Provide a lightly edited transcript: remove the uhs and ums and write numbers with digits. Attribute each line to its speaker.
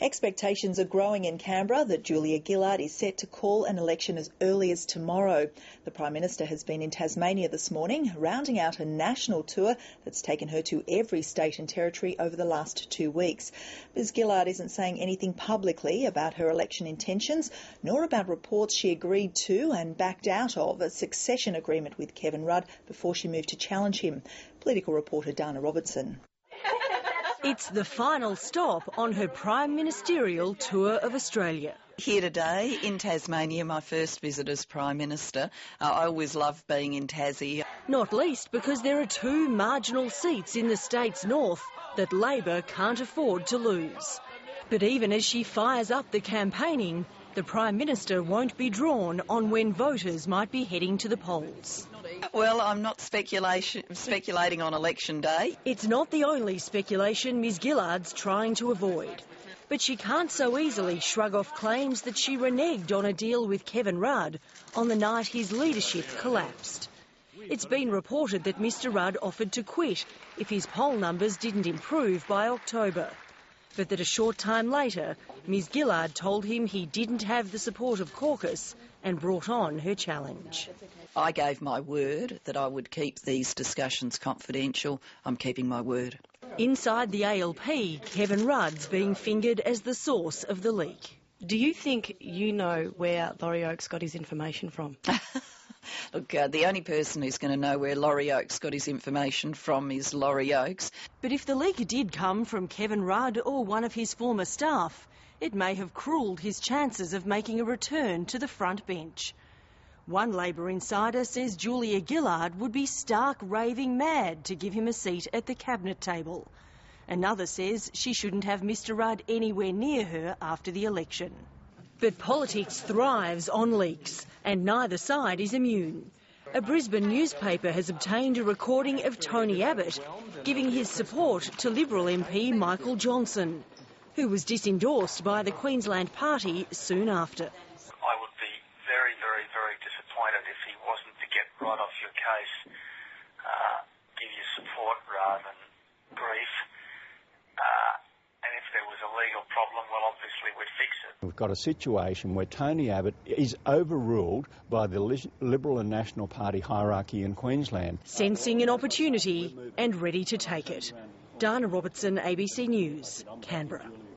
Speaker 1: Expectations are growing in Canberra that Julia Gillard is set to call an election as early as tomorrow. The Prime Minister has been in Tasmania this morning, rounding out a national tour that's taken her to every state and territory over the last 2 weeks. Ms Gillard isn't saying anything publicly about her election intentions, nor about reports she agreed to and backed out of a succession agreement with Kevin Rudd before she moved to challenge him. Political reporter Dana Robertson.
Speaker 2: It's the final stop on her prime ministerial tour of Australia.
Speaker 3: Here today in Tasmania, my first visit as Prime Minister. I always love being in Tassie.
Speaker 2: Not least because there are 2 marginal seats in the state's north that Labor can't afford to lose. But even as she fires up the campaigning, the Prime Minister won't be drawn on when voters might be heading to the polls.
Speaker 3: Well, I'm not speculating on election day.
Speaker 2: It's not the only speculation Ms Gillard's trying to avoid. But she can't so easily shrug off claims that she reneged on a deal with Kevin Rudd on the night his leadership collapsed. It's been reported that Mr Rudd offered to quit if his poll numbers didn't improve by October. But that a short time later, Ms Gillard told him he didn't have the support of caucus and brought on her challenge.
Speaker 3: I gave my word that I would keep these discussions confidential. I'm keeping my word.
Speaker 2: Inside the ALP, Kevin Rudd's being fingered as the source of the leak.
Speaker 4: Do you think you know where Laurie Oakes got his information from?
Speaker 3: Look, the only person who's going to know where Laurie Oakes got his information from is Laurie Oakes.
Speaker 2: But if the leak did come from Kevin Rudd or one of his former staff, it may have cruelled his chances of making a return to the front bench. One Labor insider says Julia Gillard would be stark raving mad to give him a seat at the cabinet table. Another says she shouldn't have Mr Rudd anywhere near her after the election. But politics thrives on leaks, and neither side is immune. A Brisbane newspaper has obtained a recording of Tony Abbott giving his support to Liberal MP Michael Johnson, who was disendorsed by the Queensland Party soon after.
Speaker 5: I would be very, very, very disappointed if he wasn't to get right off your case, give you support rather than grief. And if there was a legal problem, well, obviously we'd fix it.
Speaker 6: We've got a situation where Tony Abbott is overruled by the Liberal and National Party hierarchy in Queensland.
Speaker 2: Sensing an opportunity and ready to take it. Dana Robertson, ABC News, Canberra.